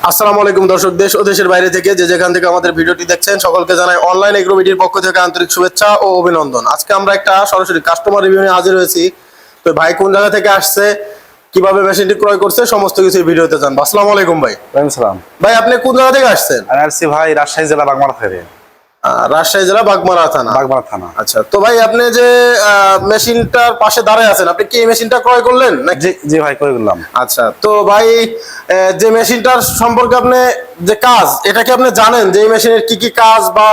আসসালামু আলাইকুম দর্শক, দেশ ও দেশের বাইরে থেকে যে যেখান থেকে আমাদের ভিডিওটি দেখছেন সকলকে জানাই অনলাইন এগ্রো বিডির পক্ষ থেকে আন্তরিক শুভেচ্ছা ও অভিনন্দন। আজকে আমরা একটা সরাসরি কাস্টমার রিভিউ নিয়ে হাজির হয়েছি। তো ভাই কোন জায়গা থেকে আসছে, কিভাবে মেশিনটি ক্রয় করছে, সমস্ত কিছু এই ভিডিওতে জানবো। আসসালামু আলাইকুম ভাই। ওয়ালাইকুম সালাম। ভাই আপনি কোন জায়গা থেকে আসছেন? আমি আসছি ভাই রাজশাহী জেলা বাগমারা থেকে। রাজশাহী জেলা বাগমারা থানা। বাগমারা থানা। আচ্ছা, তো ভাই আপনি যে মেশিনটার পাশে দাঁড়ায় আছেন, আপনি কি এই মেশিনটা ক্রয় করলেন নাকি? জি জি ভাই, করে দিলাম। আচ্ছা, তো ভাই যে মেশিনটার সম্পর্কে আপনি যে কাজ, এটা কি আপনি জানেন যে এই মেশিনের কি কি কাজ, বা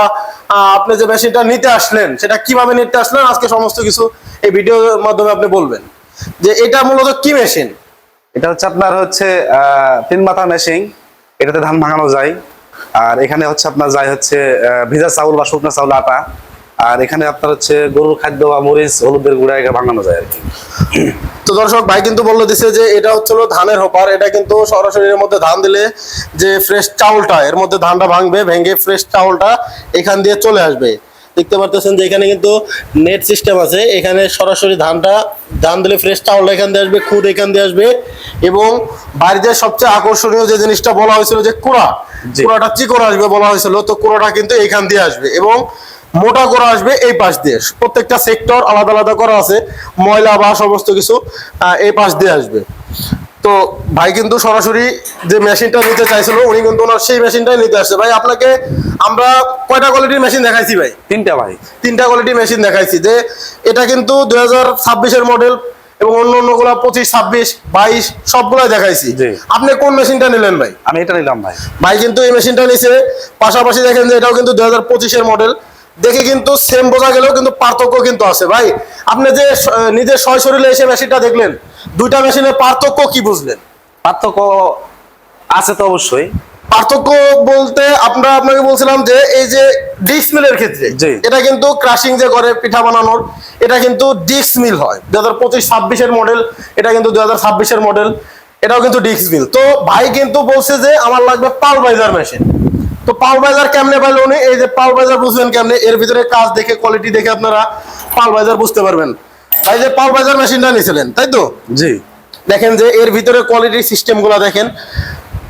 আপনি যে মেশিনটা নিতে আসলেন সেটা কিভাবে নিতে আসলেন, আজকে সমস্ত কিছু এই ভিডিওর মাধ্যমে আপনি বলবেন যে এটা মূলত কি মেশিন। এটা হচ্ছে আপনার তিন মাথা মেশিন। এটাতে ধান ভাঙানো যায়। আর এখানে হচ্ছে আপনার যায় ভিজা চাউল বা শুকনো চাউল আটা। আর এখানে আপনার গরুর খাদ্য বা মরিচ হলুদের গুঁড়া এটা ভাঙানো যায় আর কি। তো দর্শক, ভাই কিন্তু বলে দিছে যে এটা হচ্ছে ধানের হোপার। এটা কিন্তু সরাসরি এর মধ্যে ধান দিলে যে ফ্রেশ চাউলটা, এর মধ্যে ধানটা ভাঙবে, ভেঙে ফ্রেশ চাউলটা এখান দিয়ে চলে আসবে। দেখতে পারতেছেন যে এখানে কিন্তু নেট সিস্টেম আছে। এখানে সরাসরি ধান দিলে ফ্রেশ চাউলটা এখান দিয়ে আসবে, খুদ এখান দিয়ে আসবে। এবং বাড়িতে সবচেয়ে আকর্ষণীয় যে জিনিসটা বলা হয়েছিল যে কুড়াটা চিকন আসবে বলা হয়েছিল, তো কুড়াটা কিন্তু এখান দিয়ে আসবে এবং মোটা করা আসবে এই পাশ দিয়ে। প্রত্যেকটা সেক্টর আলাদা আলাদা করা আছে, ময়লা বা সমস্ত কিছু এই পাশ দিয়ে আসবে। তো ভাই কিন্তু সরাসরি যে মেশিনটা নিতে চাইছিল, উনি কিন্তু ওনার সেই মেশিনটাই নিতে আসছে। ভাই আপনাকে আমরা কয়টা কোয়ালিটির মেশিন দেখাইছি ভাই? তিনটা ভাই। তিনটা কোয়ালিটির মেশিন দেখাইছি। যে এটা কিন্তু 2026-এর মডেল এবং অন্য অন্যগুলা 25, 26, 22 সবগুলাই দেখাইছি। আপনি কোন মেশিনটা নিলেন ভাই? আমি এটা নিলাম ভাই। ভাই কিন্তু এই মেশিনটা নিছে। পাশাপাশি দেখেন যে এটাও কিন্তু 2025-এর মডেল। দেখে কিন্তু সেম বোঝা গেলেও কিন্তু পার্থক্য কিন্তু আছে। ভাই আপনি যে নিজের সশরীরে এসে মেশিনটা দেখলেন, দুইটা মেশিনের পার্থক্য কি বুঝলেন? পার্থক্য আছে তো অবশ্যই। পার্থক্য বলতে আপনাকে বলছিলাম যে এই যে ডিস্ক মিলের ক্ষেত্রে, এটা কিন্তু ক্রাশিং যে করে পিঠা বানানোর, এটা কিন্তু ডিস্ক মিল হয়। 2025-26-এর মডেল, এটা কিন্তু 2026-এর মডেল, এটাও কিন্তু ডিস্ক মিল। তো ভাই কিন্তু বলছে যে আমার লাগবে পালভাইজার মেশিন। তো পালভাইজার কেমনে পাইলো উনি? এই যে পালভাইজার বুঝবেন কেমনে, এর ভিতরে কাজ দেখে, কোয়ালিটি দেখে আপনারা পালভাইজার বুঝতে পারবেন। ভাই যে পালভাইজার মেশিনটা নিয়েছিলেন, তাই তো? জি। দেখেন যে এর ভিতরে কোয়ালিটি সিস্টেম গুলা দেখেন,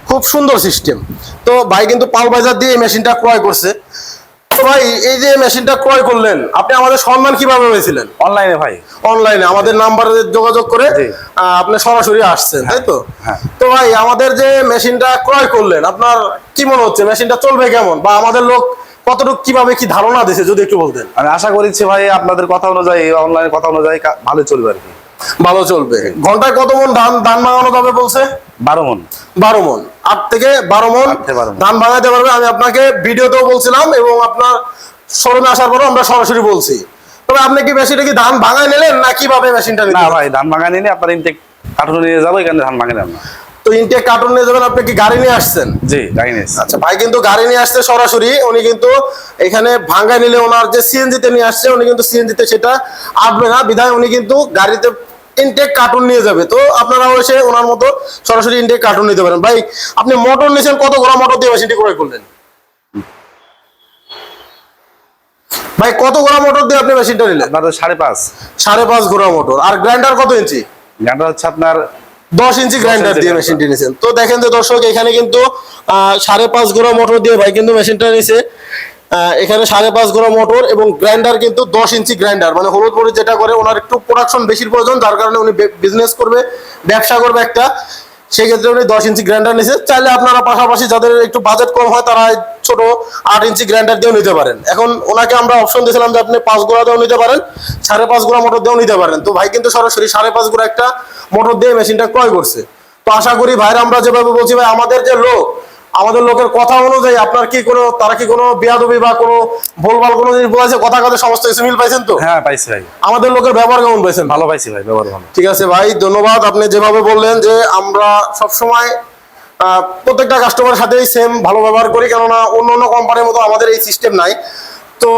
খুব সুন্দর সিস্টেম। তো ভাই কিন্তু পালভাইজার দিয়ে এই মেশিনটা ক্রয় করছে। তো ভাই এই যে মেশিনটা ক্রয় করলেন, আপনি আমাদের সম্মান কিভাবে হয়েছিলেন? অনলাইনে ভাই। অনলাইনে আমাদের নাম্বারে যোগাযোগ করে আপনি সরাসরি আসছেন, তাই তো? তো ভাই আমাদের যে মেশিনটা ক্রয় করলেন, আপনার কি মনে হচ্ছে মেশিনটা চলবে কেমন, বা আমাদের লোক কতটুকু কিভাবে কি ধারণা দিছে যদি একটু বলতেন। আমি আশা করছি ভাই আপনাদের কথা অনুযায়ী, অনলাইনের কথা অনুযায়ী ভালো চলবে আর কি। ভালো চলবে। ঘন্টায় কত মন ধান ভাঙানো যাবে বলছে? 12 মন। 12 মন, 8 থেকে 12 মন ধান ভাঙাতে পারবে। আমি আপনাকে ভিডিওতেও বলছিলাম এবং আপনার শোরুমে আসার পরও আমরা সরাসরি বলছি। তবে আপনি কি মেশিনটা কি ধান ভাঙায় নিলেন না কিভাবে মেশিনটা নিলেন? না ভাই, ধান ভাঙায় নিয়ে আপনার ইনটেক কার্টুন নিয়ে যাবো, এখানে ধান ভাঙে নেন না। তো ইনটেক কার্টুন নিয়ে যাবেন, আপনি কি গাড়ি নিয়ে আসছেন? জি, গাড়ি নিয়ে। আচ্ছা, ভাই কিন্তু গাড়ি নিয়ে আসছে সরাসরি। উনি কিন্তু এখানে ভাঙায় নিলে ওনার যে সিএনজিতে নিয়ে আসছে, উনি কিন্তু সিএনজিতে সেটা আসবে না, বিধায় উনি কিন্তু গাড়িতে ইনটেক কার্টুন নিয়ে যাবে। তো আপনারাও এসে ওনার মতো সরাসরি ইনটেক কার্টুন নিতে পারেন। ভাই আপনি মোটর নিয়েছেন, কত ঘোড়া মোটর দিয়ে মেশিনটি ক্রয় করলেন? ভাই কত ঘোড়া মোটর দিয়ে আপনি মেশিনটা নিলেন? আপনার 5.5। 5.5 ঘোড়া মোটর। আর গ্রাইন্ডার কত ইঞ্চি? গ্রাইন্ডার হচ্ছে আপনার 10 ইঞ্চি গ্রাইন্ডার দিয়ে মেশিনটি নিয়েছেন। তো দেখেন যে দর্শক, এখানে কিন্তু 5.5 ঘোড়া মোটর দিয়ে ভাই কিন্তু মেশিনটা নিয়েছে। এখানে 5.5 ঘোড়া মোটর এবং গ্রাইন্ডার কিন্তু 10 ইঞ্চি গ্রাইন্ডার। মানে হলুদ মরিচ যেটা করে, ওনার একটু প্রোডাকশন বেশির প্রয়োজন, যার কারণে উনি বিজনেস করবে, ব্যবসা করবে একটা, সেক্ষেত্রে উনি 10 ইঞ্চি গ্রাইন্ডার নিয়েছে। চাইলে আপনারা পাশাপাশি যাদের একটু বাজেট কম হয়, তারা ছোট 8 ইঞ্চি গ্রাইন্ডার দিয়েও নিতে পারেন। এখন ওনাকে আমরা অপশন দিয়েছিলাম যে আপনি 5 ঘোড়া দিয়েও নিতে পারেন, 5.5 ঘোড়া মোটর দিয়েও নিতে পারেন। তো ভাই কিন্তু সরাসরি 5.5 ঘোড়া একটা মোটর দিয়ে মেশিনটা ক্রয় করছে। তো আশা করি ভাইরা আমরা যেভাবে বলছি, ভাই আমাদের যে লোক, আমাদের লোকের কথা অনুযায়ী আপনার কি তারা কি কোনো বেয়াদবি বা কোনো ভুলভাল কোনো জিনিস বলেছে? কথা কথা সমস্ত কিছু মিল পাইছেন তো? হ্যাঁ পাইছি ভাই। আমাদের লোকের ব্যবহার কেমন পাইছেন? ভালো পাইছি ভাই, ব্যবহার ভালো। ঠিক আছে ভাই, ধন্যবাদ। আপনি যেভাবে বললেন যে আমরা সবসময় প্রত্যেকটা কাস্টমারের সাথেই সেম ভালো ব্যবহার করি, কেননা অন্য অন্য কোম্পানির মতো আমাদের এই সিস্টেম নাই। তো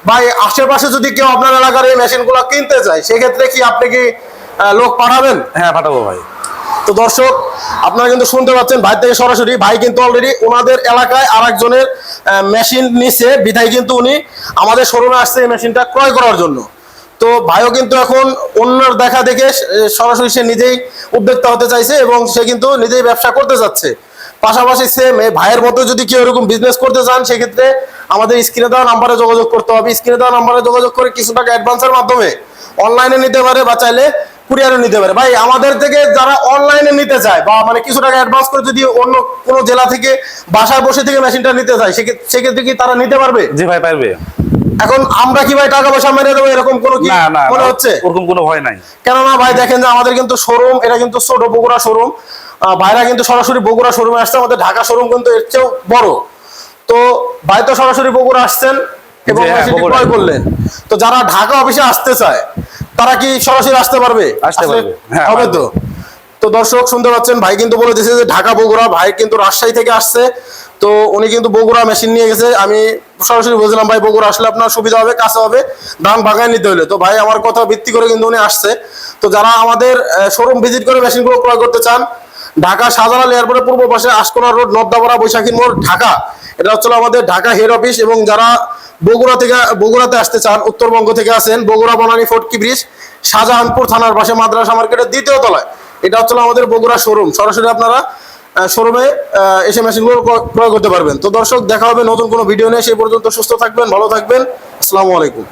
ভাই আশেপাশে যদি কেউ আপনার এলাকার এই মেশিনগুলো কিনতে চায়, সেক্ষেত্রে কি আপনি কি লোক পাঠাবেন? হ্যাঁ পাঠাবো ভাই। তো দর্শক, আপনারা কিন্তু শুনতে পাচ্ছেন ভাই থেকে সরাসরি। ভাই কিন্তু অলরেডি ওনাদের এলাকায় আরেকজনের মেশিন নিছে, বিধায় কিন্তু উনি আমাদের শোরুমে আসছে এই মেশিনটা ক্রয় করার জন্য। তো ভাইও কিন্তু এখন অন্যের দেখা দেখে সরাসরি সে নিজেই উদ্যোক্তা হতে চাইছে এবং সে কিন্তু নিজেই ব্যবসা করতে যাচ্ছে। পাশাপাশি সেম এই ভাইয়ের মতো যদি কেউ এরকম বিজনেস করতে চান সেক্ষেত্রে আমাদের স্ক্রিনে দেওয়া নাম্বারে যোগাযোগ করতে হবে। স্ক্রিনে দেওয়া নাম্বারে যোগাযোগ করে কিছু টাকা অ্যাডভান্সের মাধ্যমে অনলাইনে নিতে পারে বা চাইলে কুরিয়ারে নিতে পারে। ভাই আমাদের থেকে যারা অনলাইনে নিতে চায় বা মানে কিছু টাকা অ্যাডভান্স করে যদি অন্য কোনো জেলা থেকে বাসায় বসে থেকে মেশিনটা নিতে চায় সেক্ষেত্রে কি তারা নিতে পারবে? জি ভাই, পারবে। এখন আমরা কি ভাই টাকা পয়সা মেরে দেবো এরকম কোনো কি না না, মনে হচ্ছে? ওরকম কোনো ভয় নাই। কেননা ভাই দেখেন যে আমাদের কিন্তু শোরুম, এটা কিন্তু ছোট বগুড়া শোরুম। ভাইরা কিন্তু সরাসরি বগুড়া শোরুমে আসছে, আমাদের ঢাকা শোরুম কিন্তু এর চেয়েও বড়। তো ভাই তো সরাসরি বগুড়া আসছেন এবং জি, হ্যাঁ, মেশিনটি বগুড়া। ক্রয় করলেন। তো যারা ঢাকা অফিসে আসতে চায় তারা কি সরাসরি আসতে পারবে? আসতে আসলে পারবে, হ্যাঁ, হবে পারবে। তো। তো দর্শক শুনতে পাচ্ছেন, ভাই কিন্তু বলে দিয়েছে যে ঢাকা বগুড়া। ভাই কিন্তু রাজশাহী থেকে আসছে, তো উনি কিন্তু বগুড়া মেশিন নিয়ে গেছে। আমি সরাসরি বলছিলাম ভাই বগুড়া আসলে আপনার সুবিধা হবে, কাছে হবে, ধান বাগায় নিতে হলে। তো ভাই আমার কথা ভিত্তি করে কিন্তু উনি আসছে। তো যারা আমাদের শোরুম ভিজিট করে মেশিনগুলো ক্রয় করতে চান, ঢাকা শাহজালাল এয়ারপোর্টের পূর্ব পাশে আশকোনা রোড, নর্দাপাড়া, বৈশাখী মোড়, ঢাকা। এটা হচ্ছে আমাদের ঢাকা হেড অফিস। এবং যারা বগুড়াতে আসতে চান, উত্তরবঙ্গ থেকে আসেন, বগুড়া বনানী ফটকি ব্রিজ, শাহজাহানপুর থানার পাশে মাদ্রাসা মার্কেটের দ্বিতীয় তলায় এটা হচ্ছে আমাদের বগুড়া শোরুম। সরাসরি আপনারা শোরুমে এসে মেশিনগুলো ক্রয় করতে পারবেন। তো দর্শক দেখা হবে নতুন কোনো ভিডিও নিয়ে। সেই পর্যন্ত সুস্থ থাকবেন, ভালো থাকবেন। আসসালামু আলাইকুম।